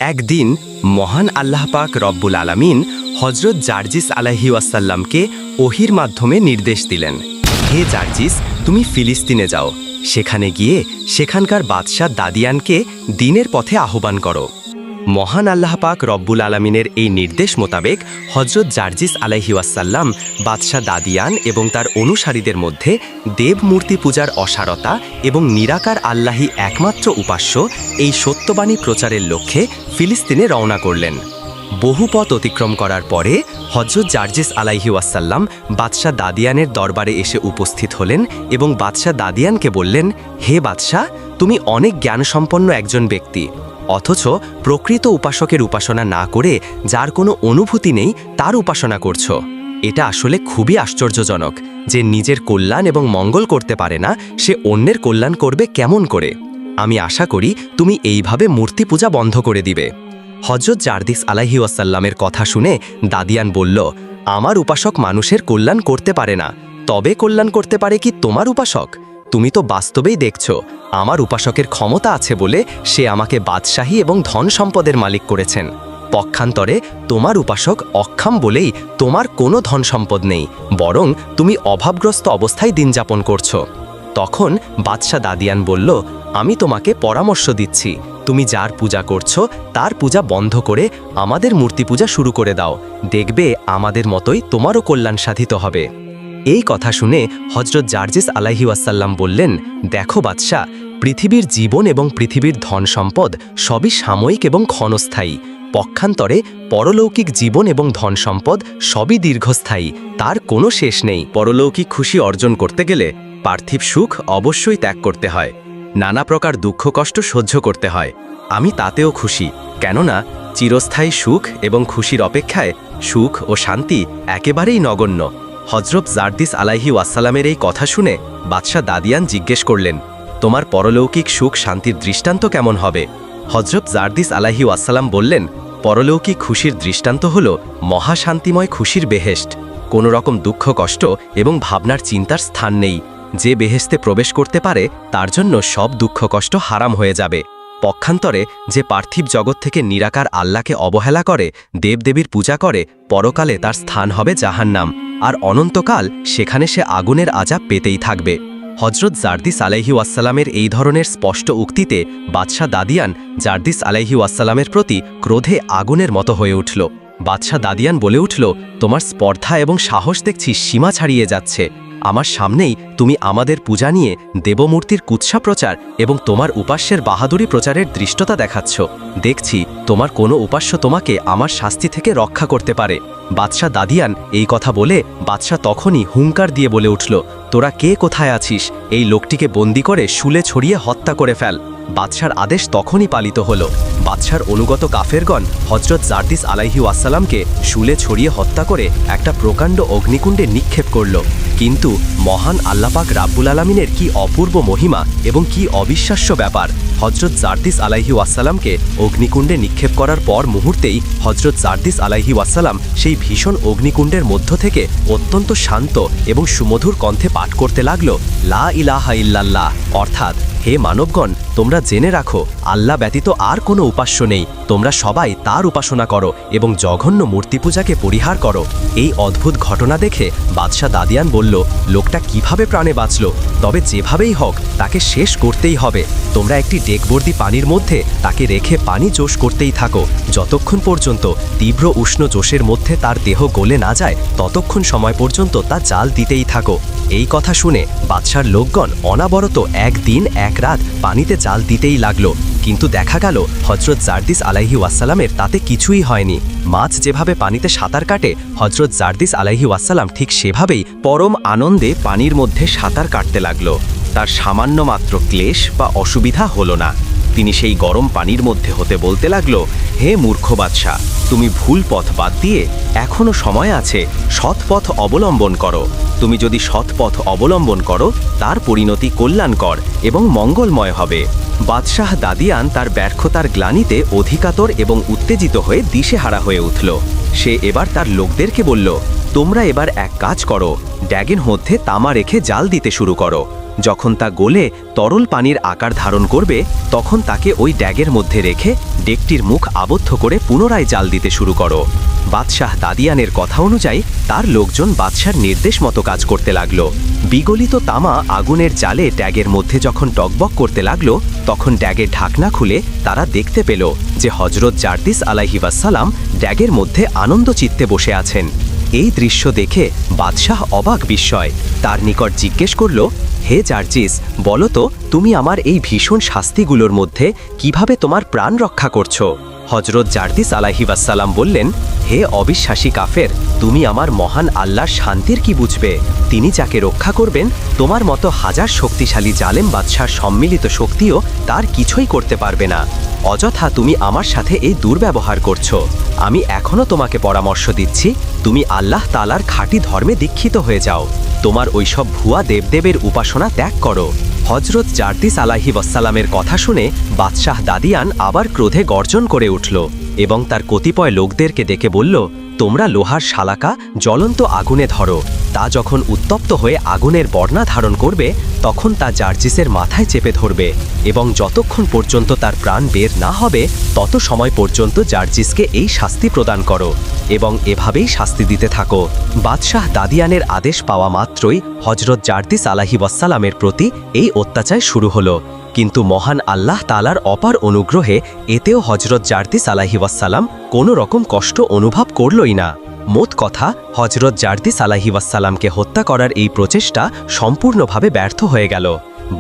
একদিন মহান আল্লাহ পাক রব্বুল আলামিন হজরত জার্জিস আলাইহি ওয়াসাল্লামকে ওহির মাধ্যমে নির্দেশ দিলেন, হে জার্জিস, তুমি ফিলিস্তিনে যাও। সেখানে গিয়ে সেখানকার বাদশাহ দাদিয়ানকে দ্বীনের পথে আহ্বান করো। মহান আল্লাহ পাক রব্বুল আলামিনের এই নির্দেশ মোতাবেক হজরত জার্জিস আলাইহি ওয়াসাল্লাম বাদশাহ দাদিয়ান এবং তার অনুসারীদের মধ্যে দেব মূর্তি পূজার অসারতা এবং নিরাকার আল্লাহই একমাত্র উপাস্য এই সত্যবাণী প্রচারের লক্ষ্যে ফিলিস্তিনে রওনা করলেন। বহু পথ অতিক্রম করার পরে হজরত জার্জিস আলাইহি ওয়াসাল্লাম বাদশাহ দাদিয়ানের দরবারে এসে উপস্থিত হলেন এবং বাদশাহ দাদিয়ানকে বললেন, হে বাদশাহ, তুমি অনেক জ্ঞানসম্পন্ন একজন ব্যক্তি, অথচ প্রকৃত উপাসকের উপাসনা না করে যার কোনো অনুভূতি নেই তার উপাসনা করছো। এটা আসলে খুবই আশ্চর্যজনক যে নিজের কল্যাণ এবং মঙ্গল করতে পারে না, সে অন্যের কল্যাণ করবে কেমন করে? আমি আশা করি তুমি এইভাবে মূর্তি পূজা বন্ধ করে দিবে। হজরত জার্জিস আলাইহি ওয়াসাল্লামের কথা শুনে দাদিয়ান বলল, আমার উপাসক মানুষের কল্যাণ করতে পারে না, তবে কল্যাণ করতে পারে কি তোমার উপাসক? তুমি তো বাস্তবেই দেখছো আমার উপাসকের ক্ষমতা আছে বলে সে আমাকে বাদশাহী এবং ধন সম্পদের মালিক করেছেন। পক্ষান্তরে তোমার উপাসক অক্ষম বলেই তোমার কোনো ধন সম্পদ নেই, বরং তুমি অভাবগ্রস্ত অবস্থায় দিন যাপন করছো। তখন বাদশাহ দাদিয়ান বলল, আমি তোমাকে পরামর্শ দিচ্ছি, তুমি যার পূজা করছো তার পূজা বন্ধ করে আমাদের মূর্তি পূজা শুরু করে দাও, দেখবে আমাদের মতোই তোমারও কল্যাণ সাধিত হবে। এই কথা শুনে হজরত জার্জিস আলাইহি ওয়াসাল্লাম বললেন, দেখো বাদশাহ, পৃথিবীর জীবন এবং পৃথিবীর ধন সম্পদ সবই সাময়িক এবং ক্ষণস্থায়ী। পক্ষান্তরে পরলৌকিক জীবন এবং ধন সম্পদ সবই দীর্ঘস্থায়ী, তার কোনো শেষ নেই। পরলৌকিক খুশি অর্জন করতে গেলে পার্থিব সুখ অবশ্যই ত্যাগ করতে হয়, নানা প্রকার দুঃখ কষ্ট সহ্য করতে হয়। আমি তাতেও খুশি, কেননা চিরস্থায়ী সুখ এবং খুশির অপেক্ষায় সুখ ও শান্তি একেবারেই নগণ্য। হজরত জার্জিস আলাইহি ওয়াসাল্লামের এই কথা শুনে বাদশাহ দাদিয়ান জিজ্ঞেস করলেন, তোমার পরলৌকিক সুখ শান্তির দৃষ্টান্ত কেমন হবে? হজরত জার্জিস আলাইহি ওয়াসাল্লাম বললেন, পরলৌকিক খুশির দৃষ্টান্ত হল মহাশান্তিময় খুশির বেহেশত। কোনো রকম দুঃখ কষ্ট এবং ভাবনার চিন্তার স্থান নেই। যে বেহেশতে প্রবেশ করতে পারে তার জন্য সব দুঃখ কষ্ট হারাম হয়ে যাবে। পক্ষান্তরে যে পার্থিব জগৎ থেকে নিরাকার আল্লাহকে অবহেলা করে, দেবদেবীর পূজা করে, পরকালে তার স্থান হবে জাহান্নাম, আর অনন্তকাল সেখানে সে আগুনের আযাব পেতেই থাকবে। হজরত জার্জিস আলাইহি ওয়াসাল্লামের এই ধরনের স্পষ্ট উক্তিতে বাদশাহ দাদিয়ান জার্জিস আলাইহি ওয়াসাল্লামের প্রতি ক্রোধে আগুনের মতো হয়ে উঠল। বাদশাহ দাদিয়ান বলে উঠল, তোমার স্পর্ধা এবং সাহস দেখছি সীমা ছাড়িয়ে যাচ্ছে। আমার সামনেই তুমি আমাদের পূজা নিয়ে দেবমূর্তির কুৎসা প্রচার এবং তোমার উপাস্যের বাহাদুরি প্রচারের দৃষ্টতা দেখাচ্ছ। দেখছি তোমার কোনো উপাস্য তোমাকে আমার শাস্তি থেকে রক্ষা করতে পারে। বাদশাহ দাদিয়ান এই কথা বলে বাদশাহ তখনই হুঙ্কার দিয়ে বলে উঠল, তোরা কে কোথায় আছিস? এই লোকটিকে বন্দি করে শুলে ছড়িয়ে হত্যা করে ফেল। বাদশার আদেশ তখনই পালিত হল। বাদশার অনুগত কাফেরগণ হজরত জার্জিস আলাইহি ওয়াসাল্লামকে শুলে ছড়িয়ে হত্যা করে একটা প্রকাণ্ড অগ্নিকুণ্ডে নিক্ষেপ করল। কিন্তু মহান আল্লাহ পাক রাব্বুল আলামিনের কি অপূর্ব মহিমা এবং কি অবিশ্বাস্য ব্যাপার! হজরত জার্জিস আলাইহি ওয়াসাল্লামকে অগ্নিকুণ্ডে নিক্ষেপ করার পর মুহূর্তেই হজরত জার্জিস আলাইহি ওয়াসাল্লাম সেই ভীষণ অগ্নিকুণ্ডের মধ্য থেকে অত্যন্ত শান্ত এবং সুমধুর কণ্ঠে পাঠ করতে লাগল, লা ইলাহা ইল্লাল্লাহ, অর্থাৎ, হে মানবগণ, তোমরা জেনে রাখো আল্লাহ ব্যতীত আর কোনো উপাস্য নেই, তোমরা সবাই তার উপাসনা করো এবং জঘন্য মূর্তি পূজাকে পরিহার করো। এই অদ্ভুত ঘটনা দেখে বাদশাহ দাদিয়ান বলল, লোকটা কিভাবে প্রাণে বাঁচল? তবে যেভাবেই হোক তাকে শেষ করতেই হবে। তোমরা একটি ডেকবর্দি পানির মধ্যে তাকে রেখে পানি জোশ করতেই থাকো, যতক্ষণ পর্যন্ত তীব্র উষ্ণ জোশের মধ্যে তার দেহ গলে না যায় ততক্ষণ সময় পর্যন্ত তা জাল দিতেই থাকো। এই কথা শুনে বাদশার লোকগণ অনাবরত একদিন এক রাত পানিতে জাল দিতেই লাগলো, কিন্তু দেখা গেল হজরত জার্জিস আলাইহি ওয়াসাল্লামের তাতে কিছুই হয়নি। মাছ যেভাবে পানিতে সাঁতার কাটে, হজরত জার্জিস আলাইহি ওয়াসাল্লাম ঠিক সেভাবেই পরম আনন্দে পানির মধ্যে সাঁতার কাটতে লাগলো। তার সামান্য মাত্র ক্লেশ বা অসুবিধা হলো না। তিনি সেই গরম পানির মধ্যে হতে বলতে লাগলো, হে মূর্খ বাদশাহ, তুমি ভুল পথ বাদ দিয়ে এখনো সময় আছে, সৎ পথ অবলম্বন করো। তুমি যদি সৎ পথ অবলম্বন করো তার পরিণতি কল্যাণকর এবং মঙ্গলময় হবে। বাদশাহ দাদিয়ান তার ব্যর্থতার গ্লানিতে অধিকাতর এবং উত্তেজিত হয়ে দিশেহারা হয়ে উঠল। সে এবার তার লোকদেরকে বলল, তোমরা এবার এক কাজ করো, ড্যাগের মধ্যে তামা রেখে জাল দিতে শুরু করো। যখন তা গলে তরল পানির আকার ধারণ করবে তখন তাকে ওই ড্যাগের মধ্যে রেখে ডেকটির মুখ আবদ্ধ করে পুনরায় জাল দিতে শুরু করো। বাদশাহ দাদিয়ানের কথা অনুযায়ী তার লোকজন বাদশার নির্দেশ মতো কাজ করতে লাগলো। বিগলিত তামা আগুনের জালে ড্যাগের মধ্যে যখন টকবক করতে লাগলো তখন ড্যাগের ঢাকনা খুলে তারা দেখতে পেল যে হজরত জারদিস আলাইহিওয়াসাল্লাম ড্যাগের মধ্যে আনন্দ চিত্তে বসে আছেন। এই দৃশ্য দেখে বাদশাহ অবাক বিস্ময় তার নিকট জিজ্ঞেস করল, হে জারজিস, বলো তো তুমি আমার এই ভীষণ শাস্তিগুলোর মধ্যে কিভাবে তোমার প্রাণ রক্ষা করছো? হজরত জারদিস আলাইহিওয়াসাল্লাম বললেন, হে অবিশ্বাসী কাফের, তুমি আমার মহান আল্লাহর শান্তির কি বুঝবে? তিনি যাকে রক্ষা করবেন তোমার মতো হাজার শক্তিশালী জালেম বাদশার সম্মিলিত শক্তিও তার কিছুই করতে পারবে না। অযথা তুমি আমার সাথে এই দুর্ব্যবহার করছো। আমি এখনও তোমাকে পরামর্শ দিচ্ছি, তুমি আল্লাহ তাআলার খাঁটি ধর্মে দীক্ষিত হয়ে যাও। তোমার ওইসব ভুয়া দেবদেবের উপাসনা ত্যাগ করো। হজরত জারদিস আলাইহিওয়াসাল্লামের কথা শুনে বাদশাহ দাদিয়ান আবার ক্রোধে গর্জন করে উঠল এবং তার কতিপয় লোকদেরকে ডেকে বলল, তোমরা লোহার শালাকা জ্বলন্ত আগুনে ধরো। তা যখন উত্তপ্ত হয়ে আগুনের বর্ণা ধারণ করবে তখন তা জারজিসের মাথায় চেপে ধরবে এবং যতক্ষণ পর্যন্ত তার প্রাণ বের না হবে তত সময় পর্যন্ত জারজিসকে এই শাস্তি প্রদান করো এবং এভাবেই শাস্তি দিতে থাকো। বাদশাহ দাদিয়ানের আদেশ পাওয়া মাত্রই হজরত জারদিস আলাইহিওয়াসাল্লামের প্রতি এই অত্যাচার শুরু হলো। কিন্তু মহান আল্লাহ তাআলার অপার অনুগ্রহে এতেও হজরত জারদিস আলাইহিওয়াসাল্লাম কোনো রকম কষ্ট অনুভব করলই না। মোট কথা, হজরত জারদিস আলাইহিওয়াসাল্লামকে হত্যা করার এই প্রচেষ্টা সম্পূর্ণভাবে ব্যর্থ হয়ে গেল।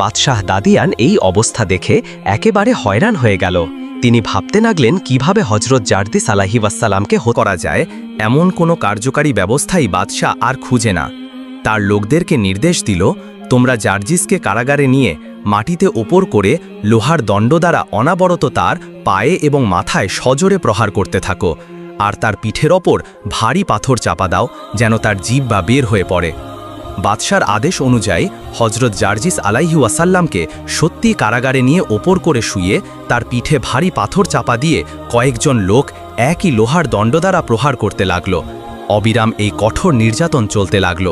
বাদশাহ দাদিয়ান এই অবস্থা দেখে একেবারে হয়রান হয়ে গেল। তিনি ভাবতে লাগলেন কিভাবে হজরত জারদিস আলাইহিওয়াসাল্লামকে হত্যা করা যায়। এমন কোনো কার্যকারী ব্যবস্থাই বাদশাহ আর খুঁজে না। তার লোকদেরকে নির্দেশ দিল, তোমরা জারজিসকে কারাগারে নিয়ে মাটিতে ওপর করে লোহার দণ্ড দ্বারা অনাবরত তার পায়ে এবং মাথায় সজোরে প্রহার করতে থাকো, আর তার পিঠের ওপর ভারী পাথর চাপা দাও যেন তার জিহ্বা বের হয়ে পড়ে। বাদশার আদেশ অনুযায়ী হজরত জারজিস আলাইহিওয়াসাল্লামকে সত্যি কারাগারে নিয়ে ওপর করে শুয়ে তার পিঠে ভারী পাথর চাপা দিয়ে কয়েকজন লোক একই লোহার দণ্ড দ্বারা প্রহার করতে লাগল। অবিরাম এই কঠোর নির্যাতন চলতে লাগল।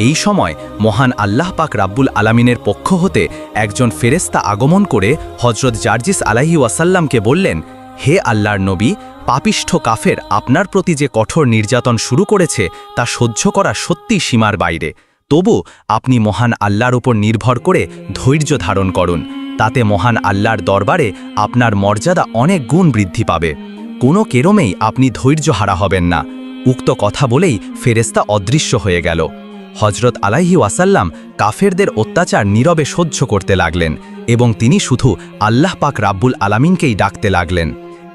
এই সময় মহান আল্লাহ পাক রাব্বুল আলামিনের পক্ষ হতে একজন ফেরেশতা আগমন করে হজরত জারজিস আলাইহিওয়াসাল্লামকে বললেন, হে আল্লাহর নবী, পাপিষ্ঠ কাফের আপনার প্রতি যে কঠোর নির্যাতন শুরু করেছে তা সহ্য করা সত্যি সীমার বাইরে। তবু আপনি মহান আল্লাহর উপর নির্ভর করে ধৈর্য ধারণ করুন, তাতে মহান আল্লাহর দরবারে আপনার মর্যাদা অনেক গুণ বৃদ্ধি পাবে। কোনো কেরমেই আপনি ধৈর্যহারা হবেন না। উক্ত কথা বলেই ফেরেশতা অদৃশ্য হয়ে গেল। হজরত আলাইহিওয়াসাল্লাম কাফেরদের অত্যাচার নীরবে সহ্য করতে লাগলেন এবং তিনি শুধু আল্লাহ পাক রাব্বুল আলামিনকেই ডাকতে লাগলেন।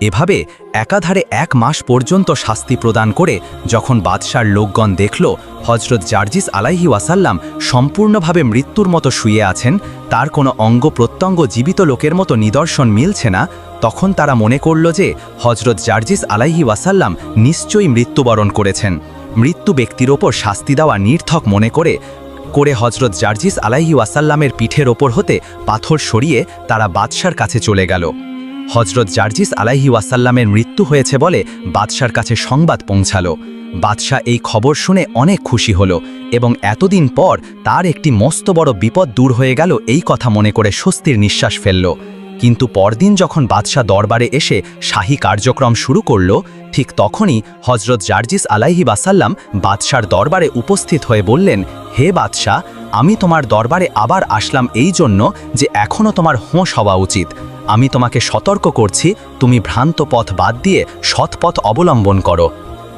এভাবে একাধারে 1 মাস পর্যন্ত শাস্তি প্রদান করে যখন বাদশার লোকগণ দেখল হজরত জারজিস আলাইহিওয়াসাল্লাম সম্পূর্ণভাবে মৃত্যুর মতো শুয়ে আছেন, তার কোনো অঙ্গ প্রত্যঙ্গ জীবিত লোকের মতো নিদর্শন মিলছে না, তখন তারা মনে করল যে হজরত জারজিস আলাইহিওয়াসাল্লাম নিশ্চয়ই মৃত্যুবরণ করেছেন। মৃত্যু ব্যক্তির ওপর শাস্তি দেওয়া নির্থক মনে করে হজরত জারজিস আলাইহিওয়াসাল্লামের পিঠের ওপর হতে পাথর সরিয়ে তারা বাদশার কাছে চলে গেল। হজরত জারজিস আলাইহিওয়াসাল্লামের মৃত্যু হয়েছে বলে বাদশার কাছে সংবাদ পৌঁছালো। বাদশাহ এই খবর শুনে অনেক খুশি হলো এবং এতদিন পর তার একটি মস্ত বড় বিপদ দূর হয়ে গেল এই কথা মনে করে স্বস্তির নিঃশ্বাস ফেলল। কিন্তু পরদিন যখন বাদশাহ দরবারে এসে শাহী কার্যক্রম শুরু করল, ঠিক তখনই হজরত জারজিস আলাইহিওয়াসাল্লাম বাদশার দরবারে উপস্থিত হয়ে বললেন, হে বাদশাহ, আমি তোমার দরবারে আবার আসলাম এই জন্য যে এখনও তোমার হোঁশ হওয়া উচিত। আমি তোমাকে সতর্ক করছি, তুমি ভ্রান্ত পথ বাদ দিয়ে সৎ পথ অবলম্বন করো।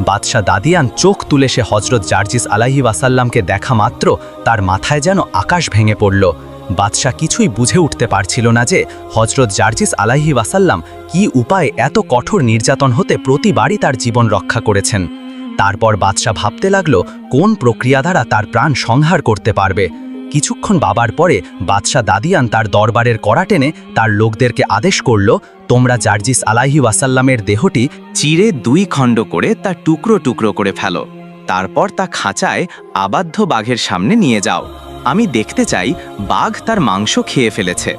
বাদশাহ দাদিয়ান চোখ তুলে সে হজরত জারজিস আলাইহিওয়াসাল্লামকে দেখা মাত্র তার মাথায় যেন আকাশ ভেঙে পড়ল। বাদশাহ কিছুই বুঝে উঠতে পারছিল না যে হজরত জারজিস আলাইহিওয়াসাল্লাম কি উপায়ে এত কঠোর নির্যাতন হতে প্রতিবারই তার জীবন রক্ষা করেছেন। তারপর বাদশাহ ভাবতে লাগল কোন প্রক্রিয়া দ্বারা তার প্রাণ সংহার করতে পারবে। কিছুক্ষণ ভাবার পরে বাদশাহ দাদিয়ান তার দরবারের কড়া টেনে তার লোকদেরকে আদেশ করল, তোমরা জারজিস আলাইহিওয়াসাল্লামের দেহটি চিরে 2 খণ্ড করে তা টুকরো টুকরো করে ফেলো। তারপর তা খাঁচায় আবাধ্য বাঘের সামনে নিয়ে যাও। আমি দেখতে চাই বাঘ তার মাংস খেয়ে ফেলেছে।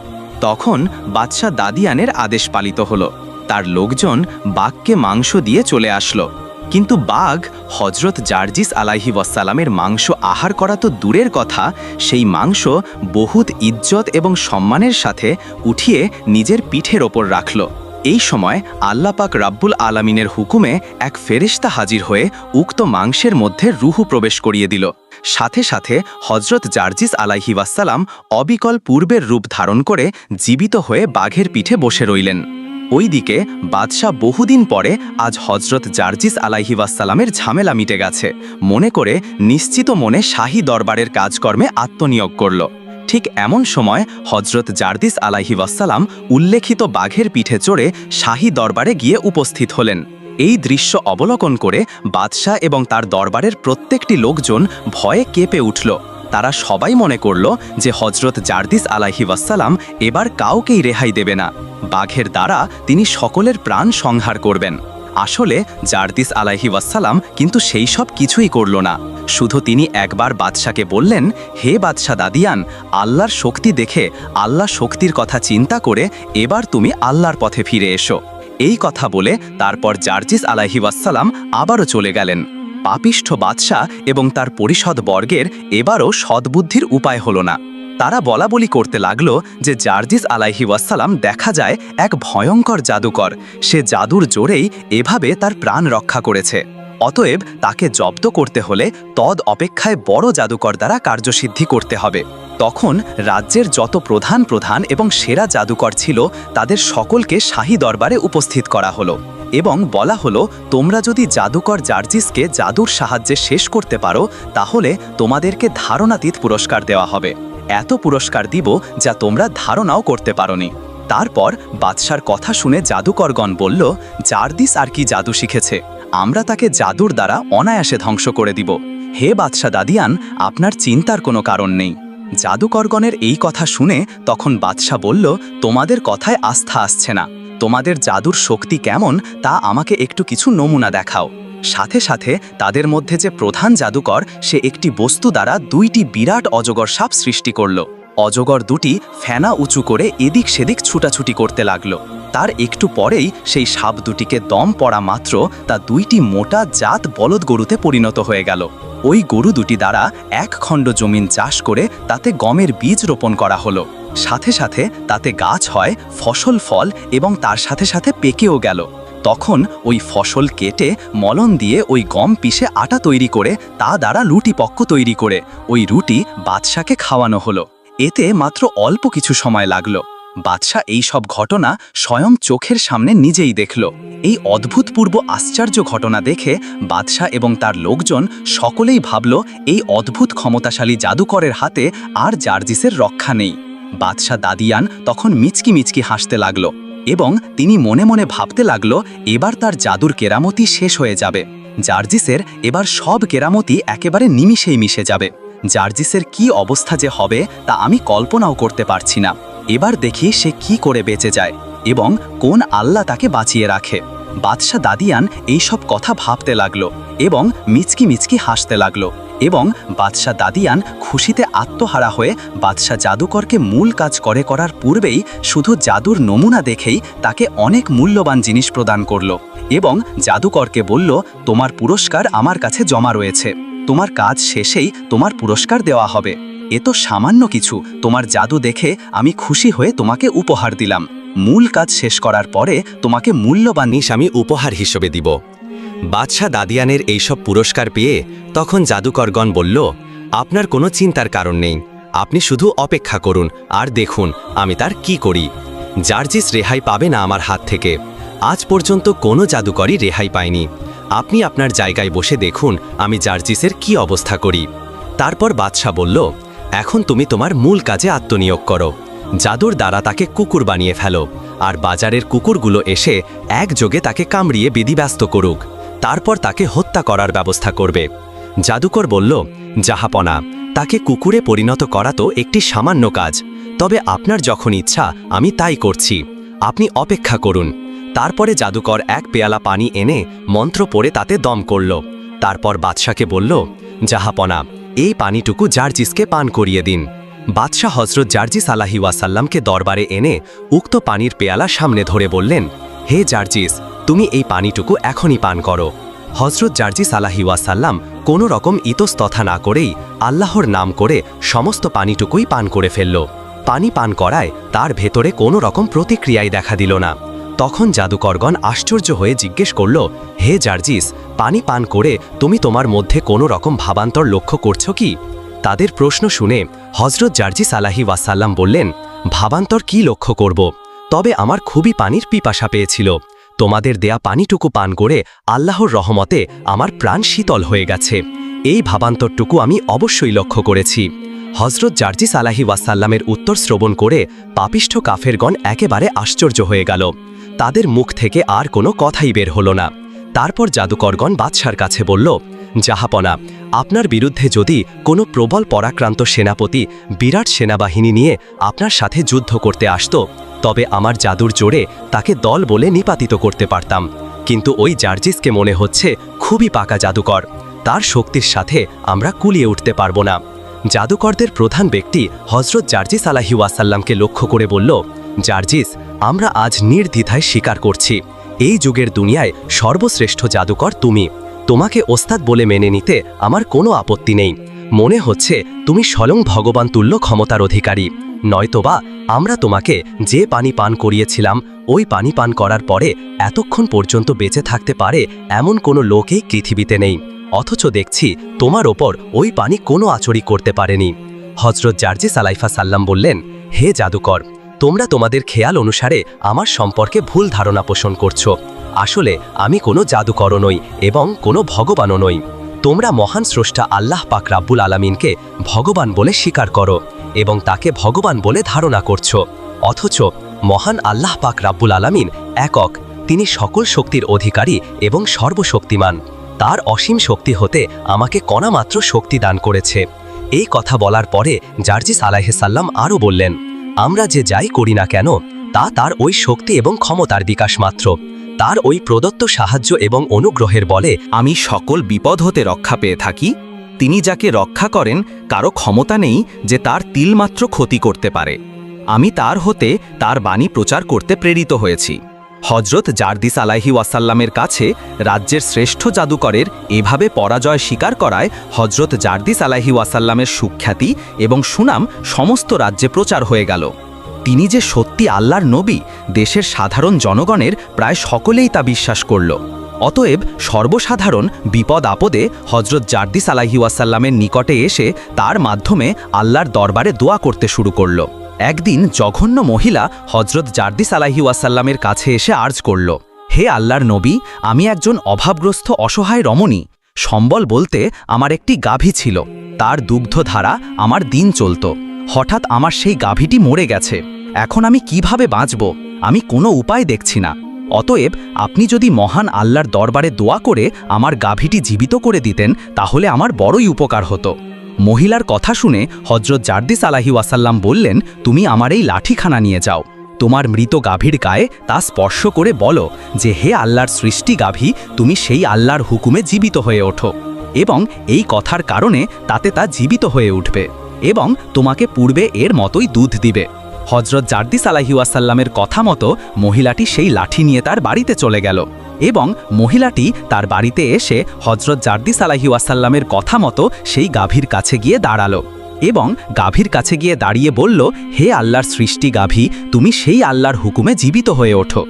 তখন বাদশাহ দাদিয়ানের আদেশ পালিত হলো। তার লোকজন বাঘকে মাংস দিয়ে চলে আসলো। কিন্তু বাঘ হজরত জার্জিস আলাইহি ওয়াসাল্লামের মাংস আহার করা তো দূরের কথা, সেই মাংস বহুত ইজ্জত এবং সম্মানের সাথে উঠিয়ে নিজের পিঠের ওপর রাখল। এই সময় আল্লাহ পাক রাব্বুল আলামিনের হুকুমে এক ফেরেশতা হাজির হয়ে উক্ত মাংসের মধ্যে রুহু প্রবেশ করিয়ে দিল। সাথে সাথে হজরত জার্জিস আলাইহি ওয়াসাল্লাম অবিকল পূর্বের রূপ ধারণ করে জীবিত হয়ে বাঘের পিঠে বসে রইলেন। ওইদিকে বাদশাহ বহুদিন পরে আজ হজরত জার্জিস আলাইহি ওয়াসাল্লামের ঝামেলা মিটে গেছে মনে করে নিশ্চিত মনে শাহী দরবারের কাজকর্মে আত্মনিয়োগ করল। ঠিক এমন সময় হজরত জার্জিস আলাইহি ওয়াসাল্লাম উল্লেখিত বাঘের পিঠে চড়ে শাহী দরবারে গিয়ে উপস্থিত হলেন। এই দৃশ্য অবলোকন করে বাদশাহ এবং তার দরবারের প্রত্যেকটি লোকজন ভয়ে কেঁপে উঠল। তারা সবাই মনে করল যে হজরত জার্জিস আলাইহি ওয়াসাল্লাম এবার কাউকেই রেহাই দেবে না, বাঘের দ্বারা তিনি সকলের প্রাণ সংহার করবেন। আসলে জার্জিস আলাইহি ওয়াসাল্লাম কিন্তু সেই সব কিছুই করল না। শুধু তিনি একবার বাদশাকে বললেন, হে বাদশাহ দাদিয়ান, আল্লাহর শক্তি দেখে আল্লাহ শক্তির কথা চিন্তা করে এবার তুমি আল্লাহর পথে ফিরে এসো। এই কথা বলে তারপর জার্জিস আলাইহি ওয়াসাল্লাম আবারও চলে গেলেন। পাপিষ্ঠ বাদশাহ এবং তার পরিষদ বর্গের এবারও সদ্বুদ্ধির উপায় হল না। তারা বলাবলি করতে লাগলো যে জার্জিস আলাইহি ওয়াসাল্লাম দেখা যায় এক ভয়ঙ্কর জাদুকর, সে জাদুর জোরেই এভাবে তার প্রাণ রক্ষা করেছে। অতএব তাকে জব্দ করতে হলে তদ অপেক্ষায় বড় জাদুকর দ্বারা কার্যসিদ্ধি করতে হবে। তখন রাজ্যের যত প্রধান প্রধান এবং সেরা জাদুকর ছিল তাদের সকলকে শাহী দরবারে উপস্থিত করা হলো এবং বলা হলো, তোমরা যদি জাদুকর জার্জিসকে জাদুর সাহায্যে শেষ করতে পারো তাহলে তোমাদেরকে ধারণাতীত পুরস্কার দেওয়া হবে। এত পুরস্কার দিব যা তোমরা ধারণাও করতে পারোনি। তারপর বাদশার কথা শুনে জাদুকরগণ বলল, জার্জিস আর কি জাদু শিখেছে, আমরা তাকে জাদুর দ্বারা অনায়াসে ধ্বংস করে দিব। হে বাদশা দাদিয়ান, আপনার চিন্তার কোনো কারণ নেই। জাদুকরগণের এই কথা শুনে তখন বাদশা বলল, তোমাদের কথায় আস্থা আসছে না, তোমাদের জাদুর শক্তি কেমন তা আমাকে একটু কিছু নমুনা দেখাও। সাথে সাথে তাদের মধ্যে যে প্রধান জাদুকর সে একটি বস্তু দ্বারা দুইটি বিরাট অজগর সাপ সৃষ্টি করল। অজগর দুটি ফেনা উঁচু করে এদিক সেদিক ছুটাছুটি করতে লাগলো। তার একটু পরেই সেই সাপ দুটিকে দম পড়া মাত্র তা দুইটি মোটা জাত বলদ গরুতে পরিণত হয়ে গেল। ওই গরু দুটি দ্বারা এক খণ্ড জমিন চাষ করে তাতে গমের বীজ রোপণ করা হলো। সাথে সাথে তাতে গাছ হয়, ফসল ফল এবং তার সাথে সাথে পেকেও গেল। তখন ওই ফসল কেটে মলন দিয়ে ওই গম পিষে আটা তৈরি করে তা দ্বারা রুটি পক্ক তৈরি করে ওই রুটি বাদশাকে খাওয়ানো হলো। এতে মাত্র অল্প কিছু সময় লাগলো। বাদশা এই সব ঘটনা স্বয়ং চোখের সামনে নিজেই দেখল। এই অদ্ভুতপূর্ব আশ্চর্য ঘটনা দেখে বাদশা এবং তার লোকজন সকলেই ভাবল, এই অদ্ভুত ক্ষমতাশালী জাদুকরের হাতে আর জার্জিসের রক্ষা নেই। বাদশা দাদিয়ান তখন মিচকি মিচকি হাসতে লাগল এবং তিনি মনে মনে ভাবতে লাগল, এবার তার জাদুর কেরামতি শেষ হয়ে যাবে। জার্জিসের এবার সব কেরামতি একেবারে নিমিষেই মিশে যাবে। জার্জিসের কি অবস্থা যে হবে তা আমি কল্পনাও করতে পারছি না। এবার দেখি সে কি করে বেঁচে যায় এবং কোন আল্লাহ তাকে বাঁচিয়ে রাখে। বাদশা দাদিয়ান এইসব কথা ভাবতে লাগলো এবং মিচকি মিচকি হাসতে লাগলো এবং বাদশা দাদিয়ান খুশিতে আত্মহারা হয়ে বাদশা জাদুকরকে মূল কাজ করার পূর্বেই শুধু জাদুর নমুনা দেখেই তাকে অনেক মূল্যবান জিনিস প্রদান করলো এবং জাদুকরকে বলল, তোমার পুরস্কার আমার কাছে জমা রয়েছে, তোমার কাজ শেষেই তোমার পুরস্কার দেওয়া হবে। এ তো সামান্য কিছু, তোমার জাদু দেখে আমি খুশি হয়ে তোমাকে উপহার দিলাম। মূল কাজ শেষ করার পরে তোমাকে মূল্যবান জিনিস আমি উপহার হিসেবে দিব। বাদশা দাদিয়ানের এইসব পুরস্কার পেয়ে তখন জাদুকরগণ বলল, আপনার কোনো চিন্তার কারণ নেই, আপনি শুধু অপেক্ষা করুন আর দেখুন আমি তার কি করি। জার্জিস রেহাই পাবে না আমার হাত থেকে। আজ পর্যন্ত কোনো জাদুকরই রেহাই পায়নি। আপনি আপনার জায়গায় বসে দেখুন আমি জার্জিসের কি অবস্থা করি। তারপর বাদশা বলল, এখন তুমি তোমার মূল কাজে আত্মনিয়োগ করো। জাদুর দ্বারা তাকে কুকুর বানিয়ে ফেলো আর বাজারের কুকুরগুলো এসে একযোগে তাকে কামড়িয়ে বিধিব্যস্ত করুক, তারপর তাকে হত্যা করার ব্যবস্থা করবে। জাদুকর বলল, জাহাপনা, তাকে কুকুরে পরিণত করা তো একটি সামান্য কাজ, তবে আপনার যখন ইচ্ছা আমি তাই করছি, আপনি অপেক্ষা করুন। তারপরে জাদুকর এক পেয়ালা পানি এনে মন্ত্র পড়ে তাতে দম করল। তারপর বাদশাকে বলল, জাহাপনা, এই পানিটুকু জার্জিসকে পান করিয়ে দিন। বাদশাহ হজরত জার্জিস আলাইহি ওয়াসাল্লামকে দরবারে এনে উক্ত পানির পেয়ালা সামনে ধরে বললেন, হে জার্জিস, তুমি এই পানিটুকু এখনই পান করো। হজরত জার্জিস আলাইহি ওয়াসাল্লাম কোনো রকম ইতস্তথা না করেই আল্লাহর নাম করে সমস্ত পানিটুকুই পান করে ফেলল। পানি পান করায় তার ভেতরে কোনো রকম প্রতিক্রিয়াই দেখা দিল না। তখন জাদুকরগণ আশ্চর্য হয়ে জিজ্ঞেস করল, হে জার্জিস, পানি পান করে তুমি তোমার মধ্যে কোনো রকম ভাবান্তর লক্ষ্য করছো কি? তাদের প্রশ্ন শুনে হজরত জার্জিস আলাইহি ওয়াসাল্লাম বললেন, ভাবান্তর কি লক্ষ্য করব? তবে আমার খুবই পানির পিপাসা পেয়েছিল। তোমাদের দেয়া পানিটুকু পান করে আল্লাহর রহমতে আমার প্রাণ শীতল হয়ে গেছে। এই ভাবান্তরটুকু আমি অবশ্যই লক্ষ্য করেছি। হজরত জার্জিস আলাইহি ওয়াসাল্লামের উত্তর শ্রবণ করে পাপিষ্ঠ কাফেরগণ একেবারে আশ্চর্য হয়ে গেল। তাদের মুখ থেকে আর কোনো কথাই বের হলো না। তারপর জাদুকরগণ বাদশার কাছে বলল, জাহাপনা, আপনার বিরুদ্ধে যদি কোনো প্রবল পরাক্রান্ত সেনাপতি বিরাট সেনাবাহিনী নিয়ে আপনার সাথে যুদ্ধ করতে আসত, তবে আমার জাদুর জোরে তাকে দল বলে নিপাতিত করতে পারতাম। কিন্তু ওই জার্জিসকে মনে হচ্ছে খুবই পাকা জাদুকর, তার শক্তির সাথে আমরা কুলিয়ে উঠতে পারব না। জাদুকরদের প্রধান ব্যক্তি হজরত জার্জিস আলাইহি ওয়াসাল্লামকে লক্ষ্য করে বলল, জার্জিস, আমরা আজ নির্দ্বিধায় স্বীকার করছি, এই যুগের দুনিয়ায় সর্বশ্রেষ্ঠ জাদুকর তুমি। তোমাকে ওস্তাদ বলে মেনে নিতে আমার কোনো আপত্তি নেই। মনে হচ্ছে তুমি স্বয়ং ভগবান তুল্য ক্ষমতার অধিকারী। নয়তোবা আমরা তোমাকে যে পানি পান করিয়েছিলাম, ওই পানি পান করার পরে এতক্ষণ পর্যন্ত বেঁচে থাকতে পারে এমন কোনো লোকই পৃথিবীতে নেই। অথচ দেখছি তোমার ওপর ওই পানি কোনো আচরই করতে পারেনি। হজরত জার্জিস আলাইহি সাল্লাম বললেন, হে জাদুকর, তোমরা তোমাদের খেয়াল অনুসারে আমার সম্পর্কে ভুল ধারণা পোষণ করছো। আসলে আমি কোনো জাদুকরও নই এবং কোনো ভগবানও নই। তোমরা মহান স্রষ্টা আল্লাহ পাক রাব্বুল আলামিনকে ভগবান বলে স্বীকার করো এবং তাকে ভগবান বলে ধারণা করছো। অথচ মহান আল্লাহ পাক রাব্বুল আলামিন একক, তিনি সকল শক্তির অধিকারী এবং সর্বশক্তিমান। তার অসীম শক্তি হতে আমাকে কণামাত্র শক্তি দান করেছে। এই কথা বলার পরে জার্জিস আলাইহিস সালাম আরও বললেন, আমরা যে যাই করি না কেন তা তার ওই শক্তি এবং ক্ষমতার বিকাশ মাত্র। তার ওই প্রদত্ত সাহায্য এবং অনুগ্রহের বলে আমি সকল বিপদ হতে রক্ষা পেয়ে থাকি। তিনি যাকে রক্ষা করেন কারো ক্ষমতা নেই যে তার তিলমাত্র ক্ষতি করতে পারে। আমি তার হতে তার বাণী প্রচার করতে প্রেরিত হয়েছি। হজরত জার্জিস আলাইহি ওয়াসাল্লামের কাছে রাজ্যের শ্রেষ্ঠ জাদুকরের এভাবে পরাজয় স্বীকার করায় হজরত জার্জিস আলাইহি ওয়াসাল্লামের সুখ্যাতি এবং সুনাম সমস্ত রাজ্যে প্রচার হয়ে গেল। তিনি যে সত্যি আল্লাহর নবী, দেশের সাধারণ জনগণের প্রায় সকলেই তা বিশ্বাস করল। অতএব সর্বসাধারণ বিপদ আপদে হজরত জার্জিস আলাইহি ওয়াসাল্লামের নিকটে এসে তার মাধ্যমে আল্লাহর দরবারে দোয়া করতে শুরু করল। একদিন জঘন্য মহিলা হজরত জার্জিস আলাইহি ওয়াসাল্লামের কাছে এসে আর্জ করল, হে আল্লাহর নবী, আমি একজন অভাবগ্রস্ত অসহায় রমণী। সম্বল বলতে আমার একটি গাভী ছিল, তার দুগ্ধধারা আমার দিন চলত। হঠাৎ আমার সেই গাভীটি মরে গেছে। এখন আমি কিভাবে বাঁচব? আমি কোনো উপায় দেখছি না। অতএব আপনি যদি মহান আল্লাহর দরবারে দোয়া করে আমার গাভীটি জীবিত করে দিতেন তাহলে আমার বড়ই উপকার হতো। মহিলার কথা শুনে হজরত জার্জিস আলাইহি ওয়াসাল্লাম বললেন, তুমি আমার এই লাঠিখানা নিয়ে যাও। তোমার মৃত গাভীর গায়ে তা স্পর্শ করে বলো যে, হে আল্লাহর সৃষ্টি গাভী, তুমি সেই আল্লাহর হুকুমে জীবিত হয়ে ওঠো, এবং এই কথার কারণে তাতে তা জীবিত হয়ে উঠবে এবং তোমাকে পূর্বে এর মতোই দুধ দিবে। হজরত জার্জিস আলাইহি ওয়াসাল্লামের কথা মতো মহিলাটি সেই লাঠি নিয়ে তার বাড়িতে চলে গেল এবং মহিলাটি তার বাড়িতে এসে হজরত জার্জিস আলাইহি ওয়াসাল্লামের কথা মতো সেই গাভীর কাছে গিয়ে দাঁড়ালো এবং গাভীর কাছে গিয়ে দাঁড়িয়ে বলল, হে আল্লাহর সৃষ্টি গাভী, তুমি সেই আল্লাহর হুকুমে জীবিত হয়ে ওঠো।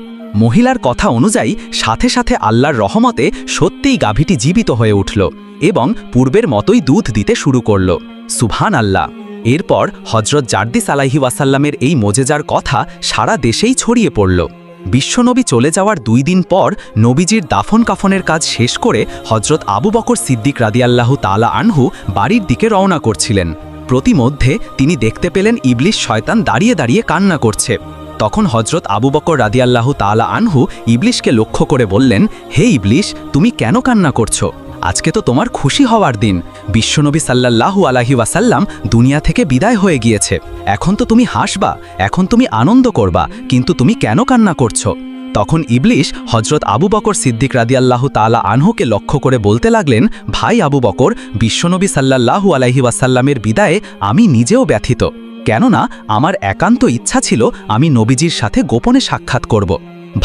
মহিলার কথা অনুযায়ী সাথে সাথে আল্লাহর রহমতে সত্যিই গাভীটি জীবিত হয়ে উঠল এবং পূর্বের মতোই দুধ দিতে শুরু করল। সুবহান আল্লাহ। এরপর হজরত জার্জিস আলাইহি ওয়াসাল্লামের এই মোজেজার কথা সারা দেশেই ছড়িয়ে পড়ল। বিশ্বনবী চলে যাওয়ার 2 দিন পর নবীজির দাফন কাফনের কাজ শেষ করে হজরত আবু বকর সিদ্দিক রাদিয়াল্লাহু তাআলা আনহু বাড়ির দিকে রওনা করছিলেন। প্রতিমধ্যে তিনি দেখতে পেলেন ইবলিস শয়তান দাঁড়িয়ে দাঁড়িয়ে কান্না করছে। তখন হজরত আবু বকর রাদিয়াল্লাহু তাআলা আনহু ইবলিসকে লক্ষ্য করে বললেন, হে ইবলিস, তুমি কেন কান্না করছো? আজকে তো তোমার খুশি হওয়ার দিন। বিশ্বনবী সাল্লাল্লাহু আলাইহি ওয়াসাল্লাম দুনিয়া থেকে বিদায় হয়ে গিয়েছে। এখন তো তুমি হাসবা, এখন তুমি আনন্দ করবা, কিন্তু তুমি কেন কান্না করছো? তখন ইবলিস হজরত আবু বকর সিদ্দিক রাদিয়াল্লাহু তাআলা আনহুকে লক্ষ্য করে বলতে লাগলেন, ভাই আবু বকর, বিশ্বনবী সাল্লাল্লাহু আলাইহি ওয়াসাল্লামের বিদায়ে আমি নিজেও ব্যথিত। কেননা আমার একান্ত ইচ্ছা ছিল আমি নবীজির সাথে গোপনে সাক্ষাৎ করব।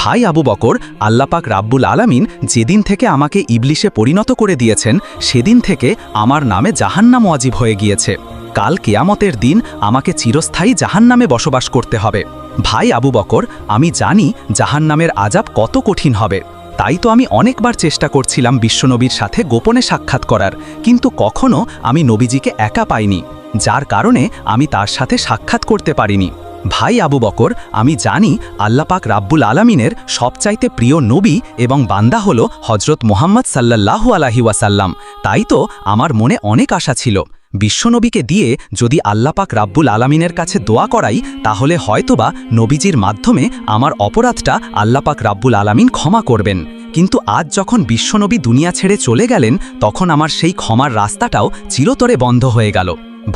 ভাই আবু বকর, আল্লাপাক রাব্বুল আলামিন যেদিন থেকে আমাকে ইবলিশে পরিণত করে দিয়েছেন সেদিন থেকে আমার নামে জাহান্নাম ওয়াজিব হয়ে গিয়েছে। কাল কিয়ামতের দিন আমাকে চিরস্থায়ী জাহান্নামে বসবাস করতে হবে। ভাই আবু বকর, আমি জানি জাহান্নামের আযাব কত কঠিন হবে, তাই তো আমি অনেকবার চেষ্টা করছিলাম বিশ্বনবীর সাথে গোপনে সাক্ষাৎ করার, কিন্তু কখনো আমি নবীজিকে একা পাইনি, যার কারণে আমি তার সাথে সাক্ষাৎ করতে পারিনি। ভাই আবু বকর, আমি জানি আল্লাপাক রাব্বুল আলামিনের সবচাইতে প্রিয় নবী এবং বান্দা হল হজরত মুহাম্মদ সাল্লাল্লাহু আলাইহি ওয়াসাল্লাম। তাই তো আমার মনে অনেক আশা ছিল বিশ্বনবীকে দিয়ে যদি আল্লাপাক রাব্বুল আলামিনের কাছে দোয়া করাই, তাহলে হয়তোবা নবীজির মাধ্যমে আমার অপরাধটা আল্লাপাক রাব্বুল আলামিন ক্ষমা করবেন। কিন্তু আজ যখন বিশ্বনবী দুনিয়া ছেড়ে চলে গেলেন, তখন আমার সেই ক্ষমার রাস্তাটাও চিরতরে বন্ধ হয়ে গেল।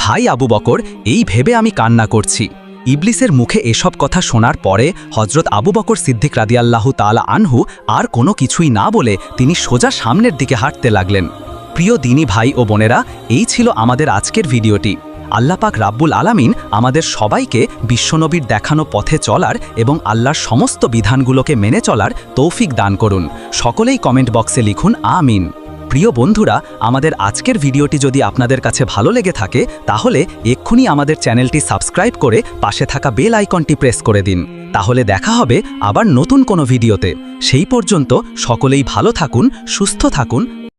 ভাই আবু বকর, এই ভেবে আমি কান্না করছি। ইবলিসের মুখে এসব কথা শোনার পরে হজরত আবু বকর সিদ্দিক রাদিয়াল্লাহু তাআলা আনহু আর কোনো কিছুই না বলে তিনি সোজা সামনের দিকে হাঁটতে লাগলেন। প্রিয় দিনী ভাই ও বোনেরা, এই ছিল আমাদের আজকের ভিডিওটি। আল্লাপাক রাব্বুল আলামিন আমাদের সবাইকে বিশ্বনবীর দেখানো পথে চলার এবং আল্লাহর সমস্ত বিধানগুলোকে মেনে চলার তৌফিক দান করুন। সকলেই কমেন্ট বক্সে লিখুন আমিন। প্রিয় বন্ধুরা, আমাদের আজকের ভিডিওটি যদি আপনাদের কাছে ভালো লেগে থাকে, তাহলে এক্ষুনি আমাদের চ্যানেলটি সাবস্ক্রাইব করে পাশে থাকা বেল আইকনটি প্রেস করে দিন। তাহলে দেখা হবে আবার নতুন কোনো ভিডিওতে। সেই পর্যন্ত সকলেই ভালো থাকুন, সুস্থ থাকুন।